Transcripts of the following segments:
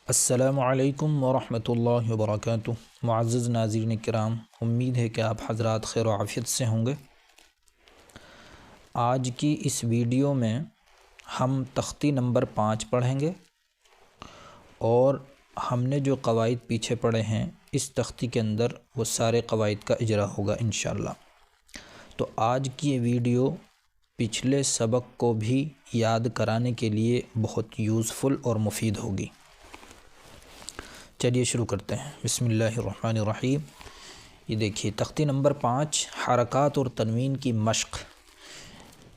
السلام علیکم ورحمۃ اللہ وبرکاتہ۔ معزز ناظرین کرام، امید ہے کہ آپ حضرات خیر و عافیت سے ہوں گے۔ آج کی اس ویڈیو میں ہم تختی نمبر 5 پڑھیں گے اور ہم نے جو قواعد پیچھے پڑھے ہیں اس تختی کے اندر وہ سارے قواعد کا اجرا ہوگا انشاءاللہ۔ تو آج کی یہ ویڈیو پچھلے سبق کو بھی یاد کرانے کے لیے بہت یوزفل اور مفید ہوگی۔ چلیے شروع کرتے ہیں۔ بسم اللہ الرحمن الرحیم۔ یہ دیکھیے تختی نمبر 5 حرکات اور تنوین کی مشق،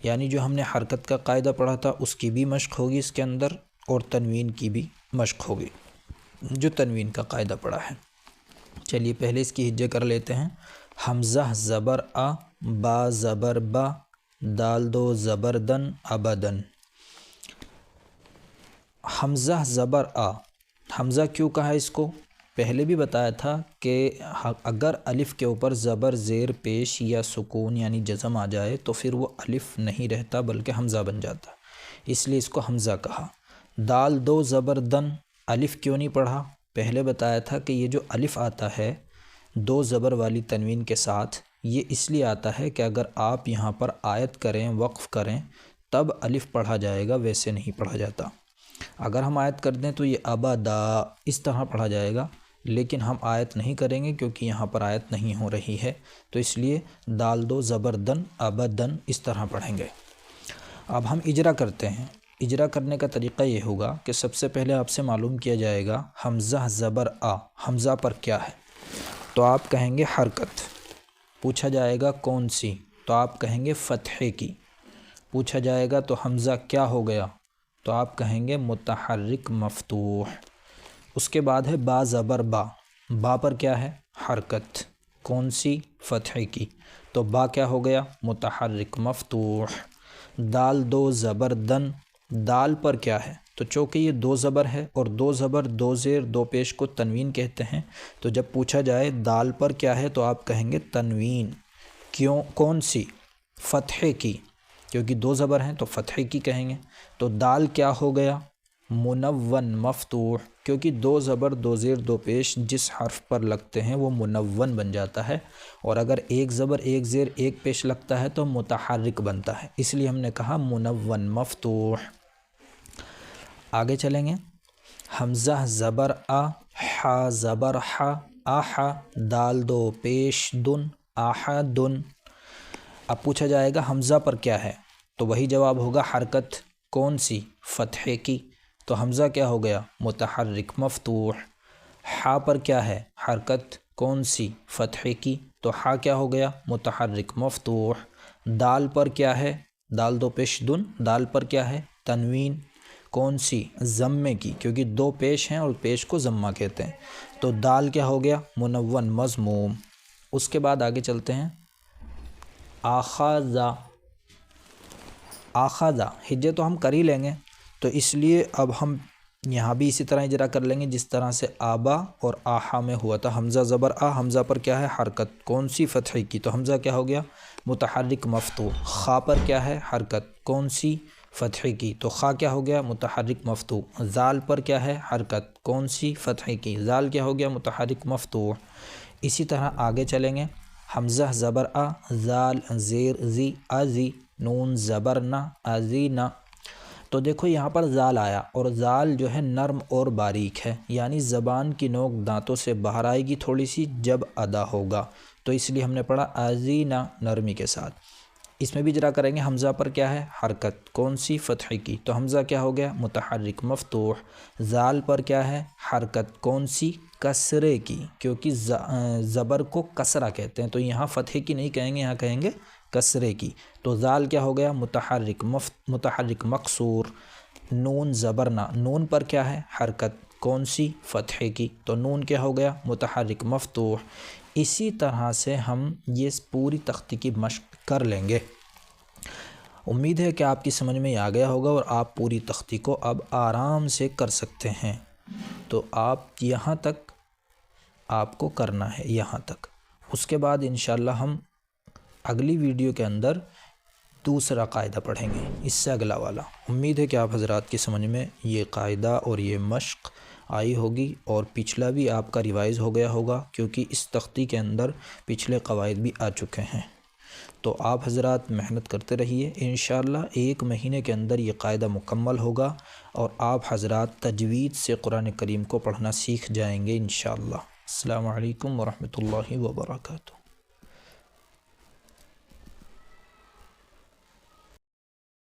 یعنی جو ہم نے حرکت کا قاعدہ پڑھا تھا اس کی بھی مشق ہوگی اس کے اندر، اور تنوین کی بھی مشق ہوگی جو تنوین کا قاعدہ پڑھا ہے۔ چلیے پہلے اس کی ہجے کر لیتے ہیں۔ حمزہ زبر آ، با زبر با، دال دو زبر دن ابدن۔ حمزہ زبر آ، حمزہ کیوں کہا اس کو؟ پہلے بھی بتایا تھا کہ اگر الف کے اوپر زبر زیر پیش یا سکون یعنی جزم آ جائے تو پھر وہ الف نہیں رہتا بلکہ حمزہ بن جاتا، اس لیے اس کو حمزہ کہا۔ دال دو زبر دن، الف کیوں نہیں پڑھا؟ پہلے بتایا تھا کہ یہ جو الف آتا ہے دو زبر والی تنوین کے ساتھ، یہ اس لیے آتا ہے کہ اگر آپ یہاں پر آیت کریں، وقف کریں، تب الف پڑھا جائے گا، ویسے نہیں پڑھا جاتا۔ اگر ہم آیت کر دیں تو یہ ابدا اس طرح پڑھا جائے گا، لیکن ہم آیت نہیں کریں گے کیونکہ یہاں پر آیت نہیں ہو رہی ہے، تو اس لیے دال دو زبر دن ابدن اس طرح پڑھیں گے۔ اب ہم اجرا کرتے ہیں۔ اجرا کرنے کا طریقہ یہ ہوگا کہ سب سے پہلے آپ سے معلوم کیا جائے گا حمزہ زبر آ، حمزہ پر کیا ہے؟ تو آپ کہیں گے حرکت۔ پوچھا جائے گا کون سی؟ تو آپ کہیں گے فتحے کی۔ پوچھا جائے گا تو حمزہ کیا ہو گیا؟ تو آپ کہیں گے متحرک مفتوح۔ اس کے بعد ہے با زبر با، با پر کیا ہے؟ حرکت۔ کون سی؟ فتحے کی۔ تو با کیا ہو گیا؟ متحرک مفتوح۔ دال دو زبر دن، دال پر کیا ہے؟ تو چونکہ یہ دو زبر ہے اور دو زبر دو زیر دو پیش کو تنوین کہتے ہیں، تو جب پوچھا جائے دال پر کیا ہے تو آپ کہیں گے تنوین۔ کیوں؟ کون سی؟ فتحے کی، کیونکہ دو زبر ہیں تو فتحے کی کہیں گے۔ تو دال کیا ہو گیا؟ منون مفتوح، کیونکہ دو زبر دو زیر دو پیش جس حرف پر لگتے ہیں وہ منون بن جاتا ہے، اور اگر ایک زبر ایک زیر ایک پیش لگتا ہے تو متحرک بنتا ہے، اس لیے ہم نے کہا منون مفتوح۔ آگے چلیں گے۔ حمزہ زبر آ، حا زبر حا، آحا، دال دو پیش دن، آحدن۔ اب پوچھا جائے گا حمزہ پر کیا ہے؟ تو وہی جواب ہوگا حرکت۔ کون سی؟ فتحے کی۔ تو حمزہ کیا ہو گیا؟ متحرک مفتوح۔ حا پر کیا ہے؟ حرکت۔ کون سی؟ فتحے کی۔ تو حا کیا ہو گیا؟ متحرک مفتوح۔ دال پر کیا ہے؟ دال دو پیش دن، دال پر کیا ہے؟ تنوین۔ کون سی؟ ضمے کی، کیونکہ دو پیش ہیں اور پیش کو ضمہ کہتے ہیں، تو دال کیا ہو گیا؟ منون مضموم۔ اس کے بعد آگے چلتے ہیں۔ آخذ، آخذ ہجے تو ہم کر ہی لیں گے، تو اس لیے اب ہم یہاں بھی اسی طرح اجرا کر لیں گے جس طرح سے آبا اور آحا میں ہوا تھا۔ حمزہ زبر آ، حمزہ پر کیا ہے؟ حرکت۔ کون سی؟ فتحے کی۔ تو حمزہ کیا ہو گیا؟ متحرک مفتوح۔ خا پر کیا ہے؟ حرکت۔ کون سی؟ فتحے کی۔ تو خا کیا ہو گیا؟ متحرک مفتوح۔ زال پر کیا ہے؟ حرکت۔ کون سی؟ فتحے کی۔ زال کیا ہو گیا؟ متحرک مفتوح۔ اسی طرح آگے چلیں گے۔ حمزہ زبر آ، زال زیر زی، ازی، نون زبر نہ، ازینا۔ تو دیکھو یہاں پر زال آیا، اور زال جو ہے نرم اور باریک ہے، یعنی زبان کی نوک دانتوں سے باہر آئے گی تھوڑی سی جب ادا ہوگا، تو اس لیے ہم نے پڑھا ازینا نرمی کے ساتھ۔ اس میں بھی اجرا کریں گے۔ حمزہ پر کیا ہے؟ حرکت۔ کون سی؟ فتحے کی۔ تو حمزہ کیا ہو گیا؟ متحرک مفتوح۔ زال پر کیا ہے؟ حرکت۔ کون سی؟ کسرے کی، کیونکہ زبر کو کسرہ کہتے ہیں، تو یہاں فتحے کی نہیں کہیں گے، یہاں کہیں گے کسرے کی۔ تو زال کیا ہو گیا؟ متحرک مکسور۔ نون زبر نہ، نون پر کیا ہے؟ حرکت۔ کون سی؟ فتحے کی۔ تو نون کیا ہو گیا؟ متحرک مفتوح۔ اسی طرح سے ہم یہ پوری تختی کی مشق کر لیں گے۔ امید ہے کہ آپ کی سمجھ میں آ گیا ہوگا اور آپ پوری تختی کو اب آرام سے کر سکتے ہیں۔ تو آپ یہاں تک آپ کو کرنا ہے، یہاں تک۔ اس کے بعد انشاءاللہ ہم اگلی ویڈیو کے اندر دوسرا قاعدہ پڑھیں گے، اس سے اگلا والا۔ امید ہے کہ آپ حضرات کی سمجھ میں یہ قاعدہ اور یہ مشق آئی ہوگی اور پچھلا بھی آپ کا ریوائز ہو گیا ہوگا، کیونکہ اس تختی کے اندر پچھلے قواعد بھی آ چکے ہیں۔ تو آپ حضرات محنت کرتے رہیے، انشاءاللہ 1 مہینے کے اندر یہ قاعدہ مکمل ہوگا اور آپ حضرات تجوید سے قرآن کریم کو پڑھنا سیکھ جائیں گے انشاءاللہ۔ السلام علیکم ورحمۃ اللہ وبرکاتہ۔